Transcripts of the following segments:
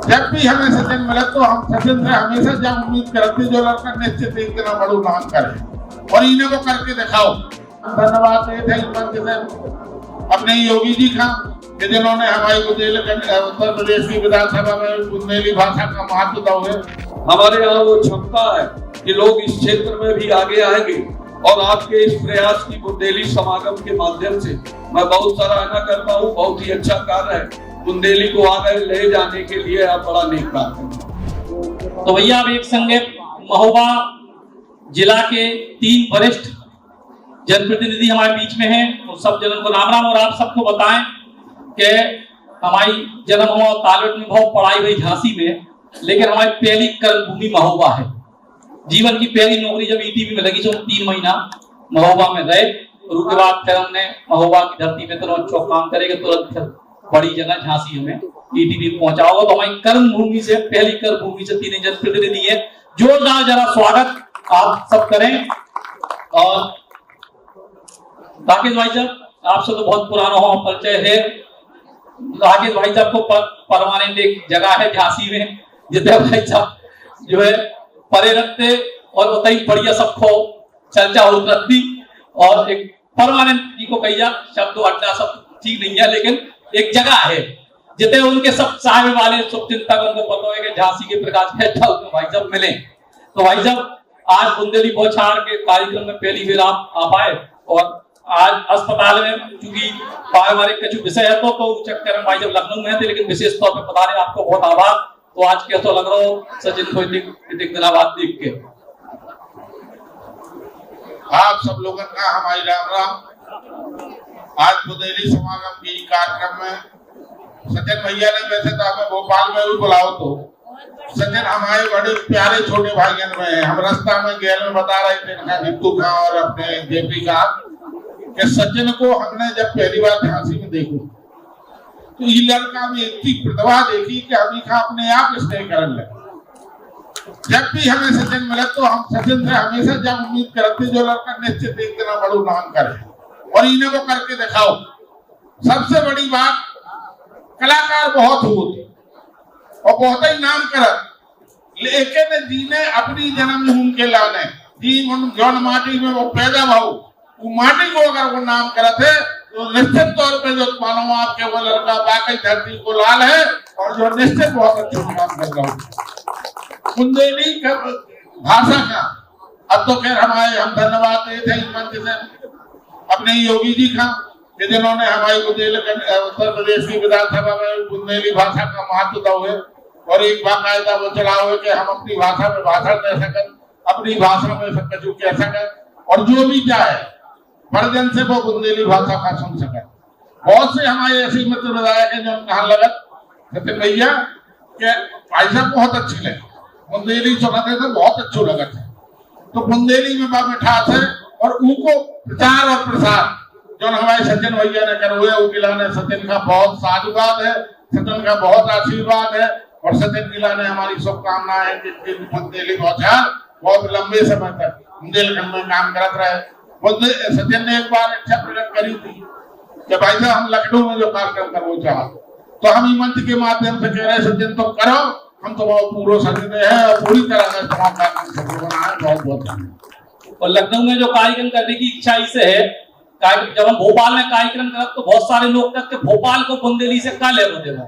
जब भी हमें सचिन मिले तो हम सचिन से हमेशा जब उम्मीद करते जो लड़का निश्चित एक दिन बड़ू नाम करे और इन्हें को करके दिखाओ। धन्यवाद मंच से अपने योगी जी का जिन्होंने हमारी बुंदेलखंड उत्तर प्रदेश की विधानसभा में बुंदेली भाषा का महत्व दिया है। हमारे यहाँ वो क्षमता है कि लोग इस क्षेत्र में भी आगे आएंगे और आपके इस प्रयास की बुंदेली समागम के माध्यम से मैं बहुत सराहना करता हूँ। बहुत ही अच्छा कार्य है, बुंदेली को आगे ले जाने के लिए आप बड़ा नेक कार्य करें। तो भैया अब एक संगे महोबा जिला के 3 वरिष्ठ जनप्रतिनिधि हमारे बीच में हैं। तो सब जनों को राम राम। और आप सबको बताएं कि हमारी जन्म हुआ तालवट में बहुत पढ़ाई हुई झांसी में, लेकिन हमारी पहली कर्मभूमि महोबा है। जीवन की पहली नौकरी जब ईटीवी में लगी, जो 3 महीना महोबा में रहे और उसके बाद फिर हमने महोबा की धरती में तुरंत काम करेंगे, तुरंत फिर बड़ी जगह झांसी हमें ईटीवी पहुंचा होगा। तो हमारी कर्मभूमि से, पहली कर्मभूमि से 3 जनप्रतिनिधि है। जोरदार जरा स्वागत आप सब करें। और राकेश भाई साहब, आपसे तो बहुत पुराना हो परिचय है। राकेश भाई साहब को परमानेंट एक जगह है झांसी में, जितने भाई साहब जो है परे रखते और बताइए बढ़िया सबको चर्चा होती और एक परमानेंट जी को कहिया शब्द अड्डा सब ठीक नहीं है, लेकिन एक जगह है जितने उनके सब साहब वाले शुभचिंतक उनको पता है कि झांसी के प्रकाश फैसला भाई साहब मिले। तो भाई साहब आज बुंदेली बौछार के कार्यक्रम में पहली बार आप आए और आज अस्पताल में चूंकि पारिवारिक कुछ विषय है तो चक्कर में भाई जब लखनऊ में थे, लेकिन विशेष तौर पर बता रहे आपको बहुत आभार। तो आज कैसा लग रहा हो सचिन को एक दिन बाद देख के? आप सब लोगों का हमारी राम राम। आज बुंदेली समागम की कार्यक्रम में सचिन भैया ने, वैसे तो हमें भोपाल में भी बुलाओ, तो सचिन हमारे बड़े प्यारे छोटे भाइयों में है। हम रास्ता में गैल में बता रहे थे इनका नीतू का और अपने जेपी का कि सचिन को हमने जब पहली बार झांसी में देखा तो ये लड़का में इतनी प्रतिभा देखी कि अभी का अपने आप स्टे करने लगे। जब भी हमें सचिन मिले तो हम सचिन से हमेशा जब उम्मीद करते जो लड़का निश्चित एक दिन बड़ू नाम करे और इन्हें को करके दिखाओ। सबसे बड़ी बात, कलाकार बहुत होते और बहुत ही नाम कर, लेकिन जीने अपनी जन्मभूमि के लाने जी जौन माटी में वो पैदा भाऊ, वो माटी को अगर वो नाम करते तो निश्चित तौर पे जो मानो आपके वो लड़का वाकई धरती को लाल है और जो निश्चित बहुत अच्छा काम कर रहा हूँ बुंदेली भाषा का। अब तो खैर हम धन्यवाद देते हैं मंच से अपने योगी जी का जिन्होंने हमारी बुंदेलखंड उत्तर प्रदेश की विधानसभा में बुंदेली भाषा का महत्व दिया है और एक बाकायदा वो चलाओ है कि हम अपनी भाषा में भाषण दे सकें, अपनी भाषा में सब कुछ कह सकें और जो भी चाहे वर्जन से वो बुंदेली भाषा का सुन सके। बहुत से हमारे ऐसे मित्र विधायक हैं जो कहा लगत सचिन भैया के भाई साहब बहुत अच्छी लगे, बुंदेली सुनाते थे बहुत अच्छो लगत है। तो बुंदेली में बा मिठास है और उनको प्रचार और प्रसार जो हमारे सचिन भैया ने करवाया उकिला ने सचिन का बहुत साधुवाद है, सचिन का बहुत आशीर्वाद है और सचिन किला ने हमारी शुभकामनाएं कि बुंदेली बौछार बहुत लंबे समय तक बुंदेलखंड में काम करते रहे। सचिन ने एक बार इच्छा प्रकट करी थी कि भाई साहब हम लखनऊ में जो कार्यक्रम करना चाह, तो हम मंच के माध्यम से कह रहे सचिन तो करो, हम तो बहुत पूरा सचिन है और पूरी तरह से तमाम कार्यक्रम सफल बनाए। बहुत बहुत और लखनऊ में जो कार्यक्रम करने की इच्छा इसे है, जब हम भोपाल में कार्यक्रम करते तो बहुत सारे लोग कहते भोपाल को बुंदेली से का ले देगा।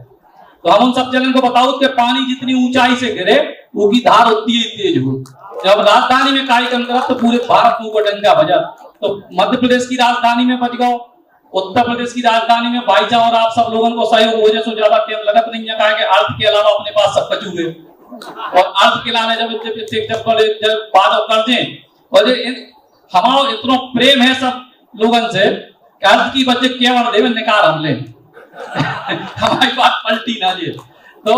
तो हम उन सब जनों को बताओ कि पानी जितनी ऊंचाई से गिरे वो की धार होती है तेज हो। जब राजधानी में कार्यक्रम करा तो पूरे भारत को डंका बजा। तो मध्य प्रदेश की राजधानी में बच गओ, उत्तर प्रदेश की राजधानी में भाईचा और आप सब लोगों को सहयोग हो जाए तो ज्यादा टाइम लगत नहीं है। कहा कि अर्थ के अलावा अपने पास सब कचू है और अर्थ के लाने जब बात कर दें और हमारा इतना प्रेम है सब लोगों से कि अर्थ की वजह केवल देव निकार हम ले हमारी बात पलटी ना जे। तो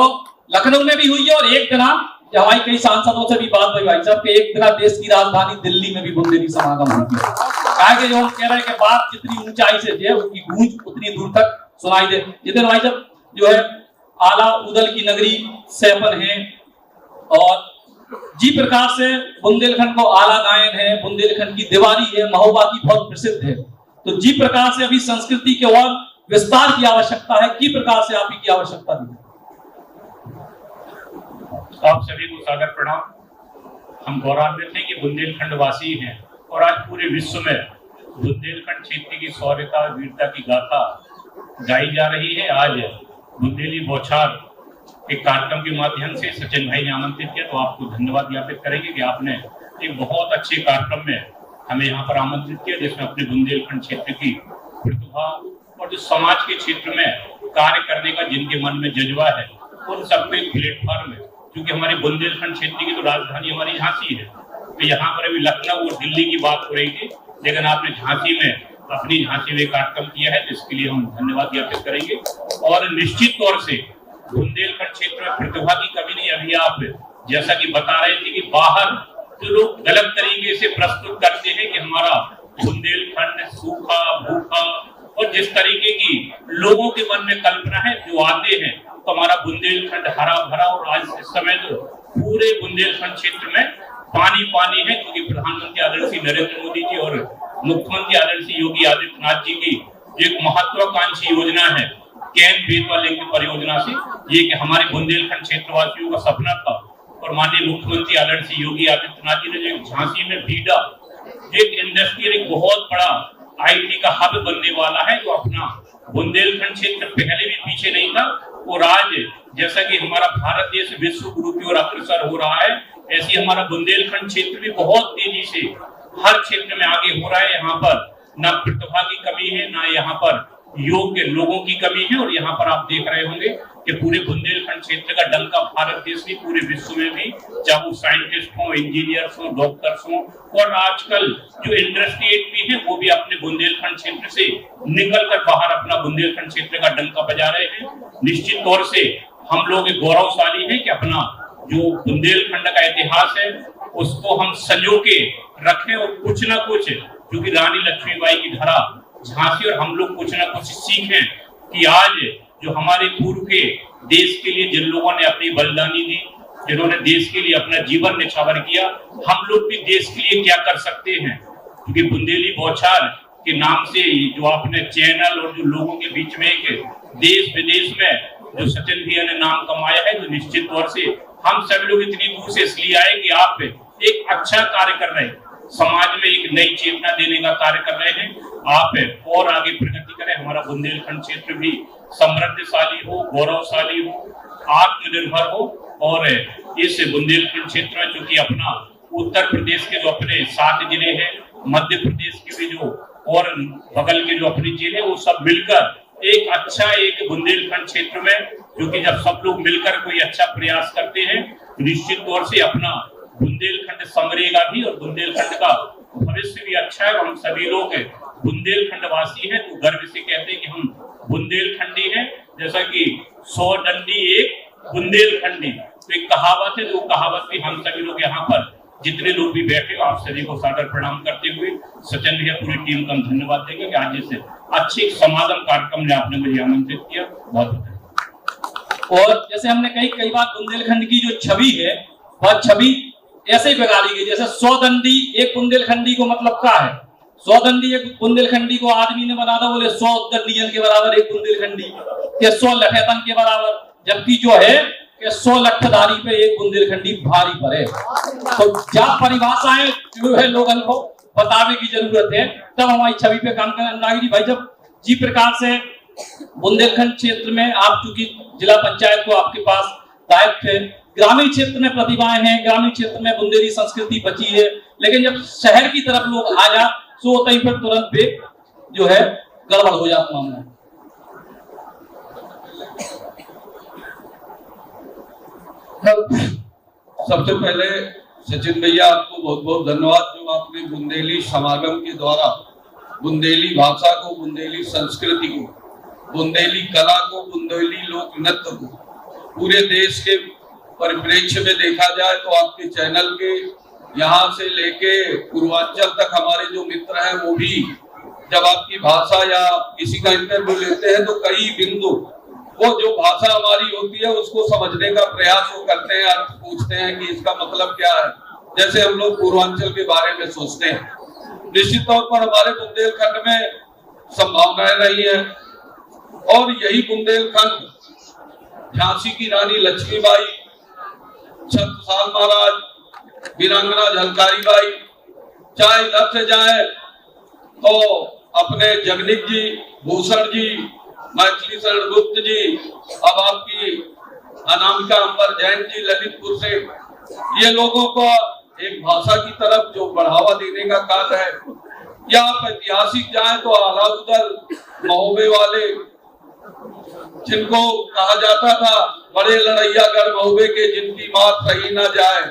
लखनऊ में भी हुई है और एक दिन हमारी कई सांसदों से भी बात हुई भाई साहब कि एक दिन देश की राजधानी दिल्ली में भी बुंदेली समागम होगी। कहा कि जो हम कह रहे हैं कि बात जितनी ऊंचाई से जो है उसकी गूंज उतनी दूर तक सुनाई दे। जितने भाई साहब जो है आला उदल की नगरी सैफन है और जी प्रकार से बुंदेलखंड को आला गायन है, बुंदेलखंड की दीवारी है, महोबा की बहुत प्रसिद्ध है। तो जी प्रकार से अभी संस्कृति के और विस्तार की आवश्यकता है, की प्रकार से आप ही की आवश्यकता भी है। आप सभी को सादर प्रणाम। हम गौरवान्वित हैं कि बुंदेलखंड वासी हैं और आज पूरे विश्व में बुंदेलखंड क्षेत्र की शौर्यता वीरता की गाथा गाई जा रही है। आज बुंदेली बौछार एक कार्यक्रम के माध्यम से सचिन भाई ने आमंत्रित किया, तो आपको धन्यवाद ज्ञापित करेंगे कि आपने एक बहुत अच्छे कार्यक्रम में हमें यहाँ पर आमंत्रित किया, जिसमें अपने बुंदेलखंड क्षेत्र की प्रतिभा और जो समाज के क्षेत्र में कार्य करने का जिनके मन में जज्बा है उन सबको एक प्लेटफॉर्म है। क्योंकि हमारे बुंदेलखंड क्षेत्र की तो राजधानी हमारी झांसी है, तो यहाँ पर अभी लखनऊ और दिल्ली की बात हो रही थी, लेकिन आपने झांसी में अपनी झांसी में कार्यक्रम किया है, तो इसके लिए हम धन्यवाद ज्ञापित करेंगे। और निश्चित तौर से बुंदेलखंड क्षेत्र में प्रतिभा की कमी नहीं। अभी आप जैसा कि बता रहे थे कि बाहर जो लोग गलत तरीके से प्रस्तुत करते हैं कि हमारा बुंदेलखंड सूखा भूखा, और जिस तरीके की लोगों के मन में कल्पना है जो आते हैं तो हमारा बुंदेलखंड हरा भरा, और आज इस समय तो पूरे बुंदेलखंड क्षेत्र में पानी पानी है, क्योंकि प्रधानमंत्री आदरणीय नरेंद्र मोदी जी और मुख्यमंत्री आदरणीय योगी आदित्यनाथ जी की एक महत्वाकांक्षी योजना है कैन बेतवा लिंक परियोजना से, ये कि हमारे बुंदेलखंड क्षेत्रवासियों का सपना था। और माननीय मुख्यमंत्री आदरणीय योगी आदित्यनाथ जी ने जो झांसी में बीडा एक इंडस्ट्रियल एक बहुत बड़ा आईटी का हब बनने वाला है, जो अपना बुंदेलखंड क्षेत्र पहले भी पीछे नहीं था, और आज जैसा कि हमारा भारत देश विश्व गुरु की ओर अग्रसर हो रहा है, ऐसी हमारा बुंदेलखंड क्षेत्र भी बहुत तेजी से हर क्षेत्र में आगे हो रहा है। यहाँ पर न प्रतिभा की कमी है, ना यहाँ पर योग्य लोगों की कमी है, और यहाँ पर आप देख रहे होंगे कि पूरे बुंदेलखंड क्षेत्र का डंका भारत देश भी पूरे विश्व में भी, चाहे वो साइंटिस्ट हो, इंजीनियर्स हो, डॉक्टर्स हो, और आजकल जो इंडस्ट्रिएट भी है वो भी अपने बुंदेलखंड क्षेत्र से निकल कर बाहर अपना बुंदेलखंड क्षेत्र का डंका बजा रहे हैं। निश्चित तौर से हम लोग गौरवशाली है कि अपना जो बुंदेलखंड का इतिहास है उसको हम संजो के रखें, और कुछ ना कुछ, क्योंकि रानी लक्ष्मीबाई की धरा झांसी, और हम लोग कुछ ना कुछ सीखें कि आज जो हमारे पूर्व के देश के लिए जिन लोगों ने अपनी बलिदानी दी, जिन्होंने देश के लिए अपना जीवन निछावर किया, हम लोग भी देश के लिए क्या कर सकते हैं। क्योंकि बुंदेली बौछार के नाम से जो आपने चैनल और जो लोगों के बीच में एक देश विदेश में जो सचिन भैया ने नाम कमाया है, तो निश्चित तौर से हम सभी लोग इतनी दूर से इसलिए आए कि आप एक अच्छा कार्य कर रहे हैं, समाज में एक नई चेतना देने का कार्य कर रहे हैं, आप और आगे प्रगति करें, हमारा बुंदेलखंड क्षेत्र भी समृद्धशाली हो, गौरवशाली हो, आत्मनिर्भर हो। और इस बुंदेलखंड क्षेत्र में चूंकि अपना उत्तर प्रदेश के जो अपने 7 जिले हैं, मध्य प्रदेश के भी जो और बगल के जो अपनी जिले, वो सब मिलकर एक अच्छा एक बुंदेलखंड क्षेत्र में, क्योंकि जब सब लोग मिलकर कोई अच्छा प्रयास करते हैं निश्चित तौर से अपना बुंदेलखंड संवरेगा भी, और बुंदेलखंड का भविष्य भी अच्छा है। हम सभी लोग बुंदेलखंड वासी हैं, तो गर्व से कहते हैं कि हम बुंदेलखंडी हैं। जैसा कि 100 डंडी एक बुंदेलखंडी, तो एक कहावत है, तो कहावत भी हम सभी लोग यहाँ पर जितने लोग भी बैठे हो, आप सभी को सादर प्रणाम करते हुए सचिन भैया पूरी टीम का हम धन्यवाद देंगे कि आज जैसे अच्छे समागम कार्यक्रम में आपने मुझे आमंत्रित किया, बहुत बहुत। और जैसे हमने कई बार बुंदेलखंड की जो छवि है वह छवि ऐसे ही बिगाड़ी गई, जैसे 100 दंडी एक बुंदेलखंडी को मतलब क्या है, 100 दंडी एक बुंदेलखंडी को आदमी ने बना था, बोले 100 दंडियन के बराबर एक बुंदेलखंडी के 100 लठेतन के बराबर, जबकि जो है कि 100 लठधारी पे एक बुंदेलखंडी भारी पड़े। तो जब परिभाषाएं जो है लोगों को बताने की जरूरत है, तब हमारी छवि पे काम करना। नागरी भाई, जब जी प्रकार से बुंदेलखंड क्षेत्र में आप चूंकि जिला पंचायत को आपके पास दायित्व है, ग्रामीण क्षेत्र में प्रतिभाएं हैं, ग्रामीण क्षेत्र में बुंदेली संस्कृति बची है, लेकिन जब शहर की तरफ लोग आ जा तो तहीं पर तुरंत पे जो है गड़बड़ हो जाता मामला। सबसे पहले सचिन भैया आपको बहुत बहुत धन्यवाद, जो आपने बुंदेली समागम के द्वारा बुंदेली भाषा को, बुंदेली संस्कृति को, बुंदेली कला को, बुंदेली लोक नृत्य को पूरे देश के परिप्रेक्ष्य में देखा जाए तो आपके चैनल के यहाँ से लेके पूर्वांचल तक हमारे जो मित्र हैं वो भी जब आपकी भाषा या किसी का इंटरव्यू लेते हैं तो कई बिंदु वो जो भाषा हमारी होती है उसको समझने का प्रयास वो करते हैं, अर्थ पूछते हैं कि इसका मतलब क्या है। जैसे हम लोग पूर्वांचल के बारे में सोचते हैं, निश्चित तौर पर हमारे बुंदेलखंड में संभावनाएं रही हैं और यही बुंदेलखंड झांसी की रानी लक्ष्मीबाई, छत्रसाल महाराज, वीरांगना झलकारी बाई, चाहे इधर से जाए तो अपने जगनीक जी, भूषण जी, मैथिली शरण गुप्त जी, अब आपकी अनामिका अंबर जैन जी ललितपुर से, ये लोगों को एक भाषा की तरफ जो बढ़ावा देने का कार्य है। या आप ऐतिहासिक जाए तो अलाउद्दल महोबे वाले, जिनको कहा जाता था बड़े लड़ैयागर महोबे के, जिनकी मात सही ना जाए,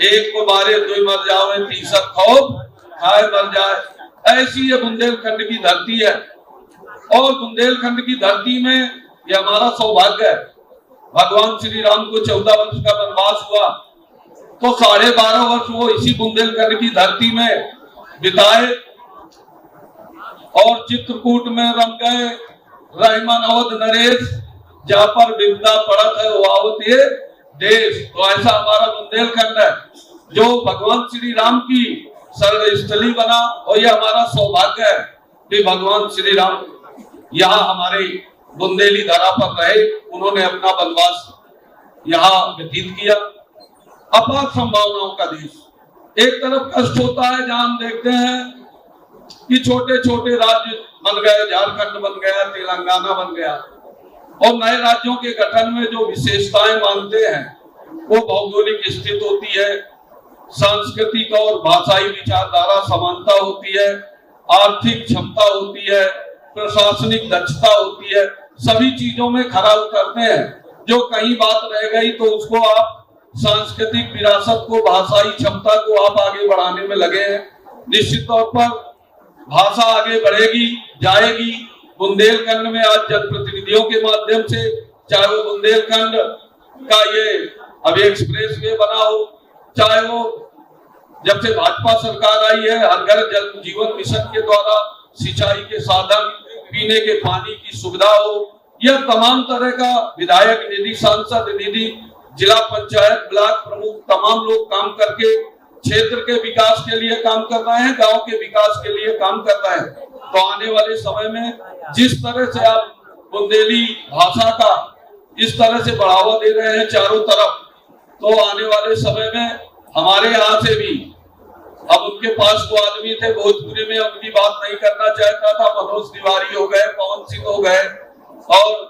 एक को मारे दो मर जाओ, तीसर खौफ खाए मर जाए। ऐसी ये बुंदेलखंड की धरती है और बुंदेलखंड की धरती में ये हमारा सौभाग्य है। भगवान श्री राम को 14 वर्ष का वनवास हुआ तो 12.5 वर्ष वो इसी बुंदेलखंड की धरती में बिताए और चित्रकूट में रम गए। रहमान अवध नरेश, जहाँ पर विपदा पड़त है वो आवत ये देश। तो ऐसा हमारा बुंदेलखंड है जो भगवान श्री राम की शरण स्थली बना और ये हमारा सौभाग्य है कि भगवान श्री राम यहाँ हमारे बुंदेली धरा पर रहे, उन्होंने अपना वनवास यहाँ व्यतीत किया। अपार संभावनाओं का देश। एक तरफ कष्ट होता है जहां हम देखते हैं कि छोटे छोटे राज्य बन गए, झारखंड बन गया, तेलंगाना बन गया, और नए राज्यों के गठन में जो विशेषताएं मानते हैं वो भौगोलिक स्थिति होती है, सांस्कृतिक और भाषाई विचारधारा समानता होती है, आर्थिक क्षमता होती है, प्रशासनिक दक्षता होती है। सभी चीजों में खरा उतरते हैं। जो कहीं बात रह गई तो उसको आप सांस्कृतिक विरासत को, भाषाई क्षमता को आप आगे बढ़ाने में लगे हैं। निश्चित तौर पर भाषा आगे बढ़ेगी, जाएगी। बुंदेलखंड में आज जनप्रतिनिधियों के माध्यम से, चाहे वो बुंदेलखंड का ये अभी एक्सप्रेस वे बना हो, चाहे वो जब से भाजपा सरकार आई है हर घर जल जीवन मिशन के द्वारा सिंचाई के साधन, पीने के पानी की सुविधा हो, यह तमाम तरह का विधायक निधि, सांसद निधि, जिला पंचायत, ब्लॉक प्रमुख, तमाम लोग काम करके क्षेत्र के विकास के लिए काम कर रहे हैं, गांव के विकास के लिए काम कर रहे हैं। तो आने वाले समय में जिस तरह से आप बुंदेली भाषा का इस तरह से बढ़ावा दे रहे हैं चारों तरफ, तो आने वाले समय में हमारे यहाँ से भी, अब उनके पास वो आदमी थे भोजपुरी में, उनकी बात नहीं करना चाहता था, मनोज तिवारी हो गए, पवन सिंह हो गए और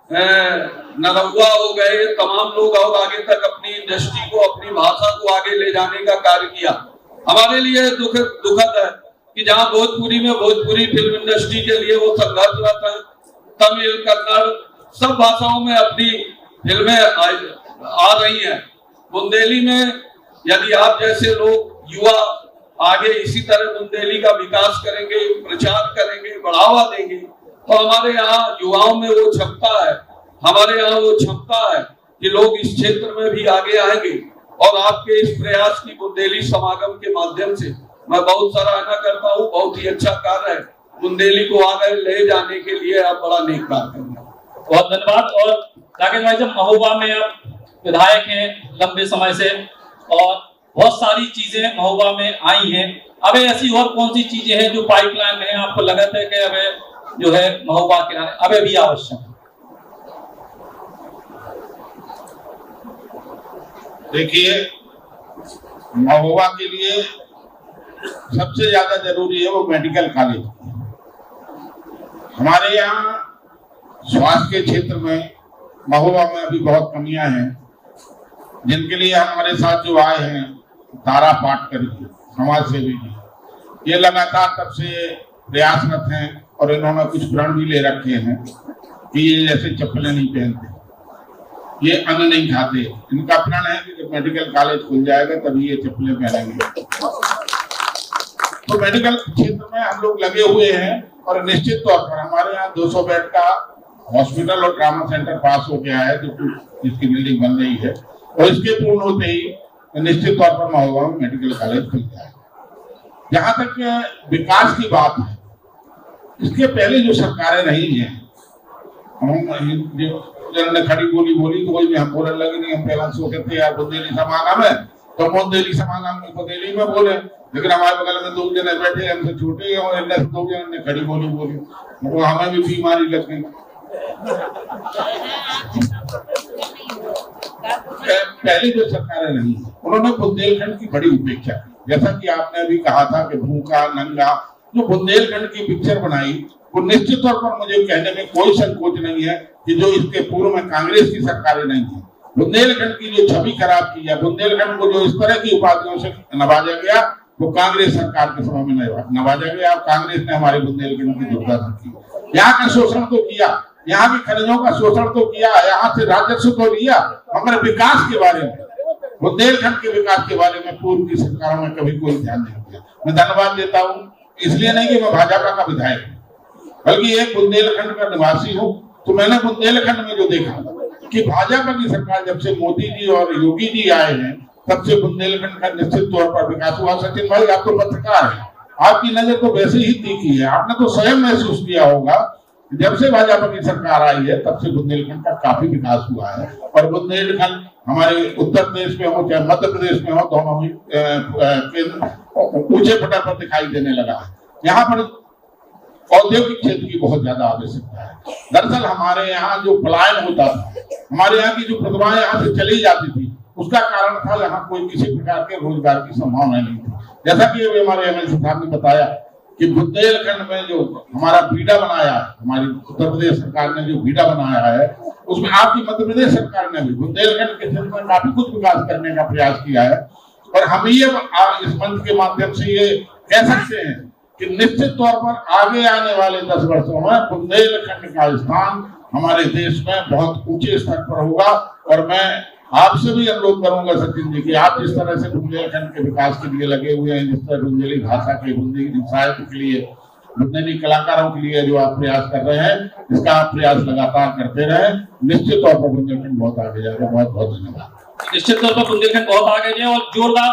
नरहुआ हो गए, तमाम लोग और आगे तक अपनी इंडस्ट्री को, अपनी भाषा को आगे ले जाने का कार्य किया। हमारे लिए दुखद है कि जहां भोजपुरी में भोजपुरी फिल्म इंडस्ट्री के लिए वो संघर्षरत है, तमिल, कन्नड़ सब भाषाओं में अपनी फिल्में आ रही हैं। बुंदेली में यदि आप जैसे लोग युवा आगे इसी तरह बुंदेली का विकास करेंगे, प्रचार करेंगे, बढ़ावा देंगे, तो हमारे यहाँ युवाओं में वो क्षमता है, हमारे यहाँ वो क्षमता है कि लोग इस क्षेत्र में भी आगे आएंगे। और आपके इस प्रयास की बुंदेली समागम के माध्यम से मैं बहुत सराहना करता हूँ। बहुत ही अच्छा कार्य है, बुंदेली को आगे ले जाने के लिए आप बड़ा नेक कार्य कर रहे हैं। बहुत धन्यवाद। और राकेश भाई, जब महोबा में आप विधायक हैं लंबे समय से और बहुत सारी चीजें महोबा में आई हैं, अब ऐसी और कौन सी चीजें हैं जो पाइपलाइन में है, आपको लगता है कि अब जो है महोबा के अब भी आवश्यक है? देखिए, महोबा के लिए सबसे ज्यादा जरूरी है वो मेडिकल कॉलेज। हमारे यहाँ स्वास्थ्य के क्षेत्र में महोबा में अभी बहुत कमियां हैं, जिनके लिए हमारे साथ जो आए हैं तारा पाटकर जी, समाज सेवी जी, ये लगातार तब से प्रयासरत हैं और इन्होंने कुछ प्रण भी ले रखे हैं कि ये जैसे चप्पलें नहीं पहनते, ये अन्न नहीं खाते। इनका प्रण है कि जब मेडिकल कॉलेज खुल जाएगा तभी ये चप्पलें पहनेंगे। तो मेडिकल क्षेत्र में हम लोग लगे हुए हैं और निश्चित तौर पर हमारे यहाँ 200 बेड का हॉस्पिटल और ट्रामा सेंटर पास हो गया है, जिसकी बिल्डिंग बन रही है, और इसके पूर्ण होते ही निश्चित तौर पर महोबा में मेडिकल कॉलेज खुल जाएगा। जहां तक विकास की बात है, इसके पहले जो सरकारें रही हैं, जिन्होंने खड़ी बोली बोली तो कोई भी हम बोलने लगे नहीं। हम पहले सोचे थे यार बुंदेली समागम है तो बुंदेली समागम में बुंदेली में बोले, लेकिन हमारे बगल में 2 जने बैठे हमसे छोटे हैं और इनमें से 2 जने ने खड़ी बोली बोली, वो हमें भी बीमारी लग गई। पहली जो सरकारें नहीं उन्होंने बुंदेलखंड की बड़ी उपेक्षा की। जैसा कि आपने अभी कहा था कि भूखा नंगा जो बुंदेलखंड की पिक्चर बनाई, वो निश्चित तौर पर मुझे कहने में कोई संकोच नहीं है कि जो इसके पूर्व में कांग्रेस की सरकारें नहीं थी, बुंदेलखंड की जो छवि खराब की है, बुंदेलखंड को जो इस तरह की उपाधियों से नवाजा गया, वो कांग्रेस सरकार के समय में नवाजा गया। कांग्रेस ने हमारे बुंदेलखंड की दुर्दशा की। यहाँ का शोषण तो किया, यहाँ की खनिजों का शोषण तो किया, यहाँ से राजस्व तो लिया, मगर विकास के बारे में, बुंदेलखंड के विकास के बारे में पूर्व की सरकारों में कभी कोई ध्यान नहीं दिया। मैं धन्यवाद देता हूँ, इसलिए नहीं कि मैं भाजपा का विधायक हूँ, बल्कि एक बुंदेलखंड का निवासी हूँ। तो मैंने बुंदेलखंड में जो देखा कि भाजपा की सरकार जब से मोदी जी और योगी जी आए हैं, तब से बुंदेलखंड का निश्चित तौर पर विकास हुआ। सचिन भाई, आप तो पत्रकार हैं, आपकी नजर तो वैसे ही तीखी है, आपने तो स्वयं महसूस किया होगा जब से भाजपा की सरकार आई है तब से बुंदेलखंड का काफी विकास हुआ है। और बुंदेलखंड हमारे उत्तर प्रदेश में हो चाहे मध्य प्रदेश में हो, दोनों ही ऊंचे पटल पर दिखाई देने लगा है। यहाँ पर औद्योगिक क्षेत्र की बहुत ज्यादा आवश्यकता है। दरअसल हमारे यहाँ जो पलायन होता था, हमारे यहाँ की जो प्रतिभाएं यहाँ से चली जाती थी, उसका कारण था यहाँ कोई किसी प्रकार के रोजगार की संभावना नहीं थी। जैसा कि अभी हमारे एमएलसी साहब ने बताया कि बुंदेलखंड में जो हमारा बीडा बनाया है, हमारी उत्तर प्रदेश सरकार ने जो बीडा बनाया है, उसमें आपकी मध्य प्रदेश सरकार ने भी बुंदेलखंड के क्षेत्र में काफी कुछ विकास करने का प्रयास किया है। और हम ये इस मंच के माध्यम से ये कह सकते हैं कि निश्चित तौर पर आगे आने वाले 10 वर्षों में बुंदेलखंड का स्थान हमारे देश में बहुत ऊंचे स्तर पर होगा। और मैं आपसे भी अनुरोध करूंगा सचिन जी कि आप जिस तरह से बुंदेलखंड के विकास के लिए लगे हुए हैं, जिस तरह बुंदेली भाषा के, बुंदेली साहित्य के लिए, बुंदेली कलाकारों के लिए जो आप प्रयास कर रहे हैं, इसका आप प्रयास लगातार करते रहे। निश्चित तौर पर बुंदेलखंड बहुत आगे जाएगा। बहुत बहुत धन्यवाद। निश्चित तौर पर बुंदेलखंड बहुत आगे जाए और जोरदार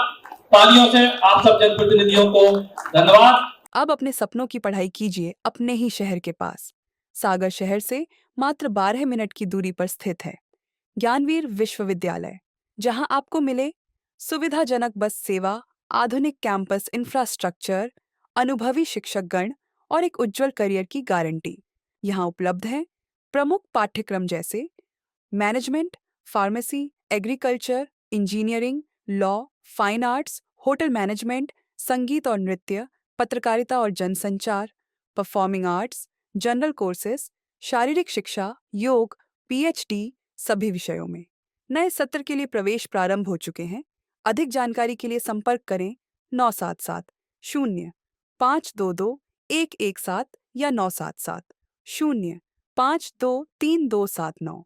तालियों से आप सब जनप्रतिनिधियों को धन्यवाद। अब अपने सपनों की पढ़ाई कीजिए अपने ही शहर के पास। सागर शहर से मात्र 12 मिनट की दूरी पर स्थित है ज्ञानवीर विश्वविद्यालय, जहां आपको मिले सुविधाजनक बस सेवा, आधुनिक कैंपस इंफ्रास्ट्रक्चर, अनुभवी शिक्षकगण और एक उज्जवल करियर की गारंटी। यहाँ उपलब्ध है प्रमुख पाठ्यक्रम जैसे management, pharmacy, agriculture, engineering, law, fine arts, hotel management, संगीत और नृत्य, पत्रकारिता और जनसंचार, परफॉर्मिंग आर्ट्स, जनरल कोर्सेज, शारीरिक शिक्षा, योग, पीएचडी सभी विषयों में। नए सत्र के लिए प्रवेश प्रारंभ हो चुके हैं। अधिक जानकारी के लिए संपर्क करें 977 0 522 117 या 977 0 523 279।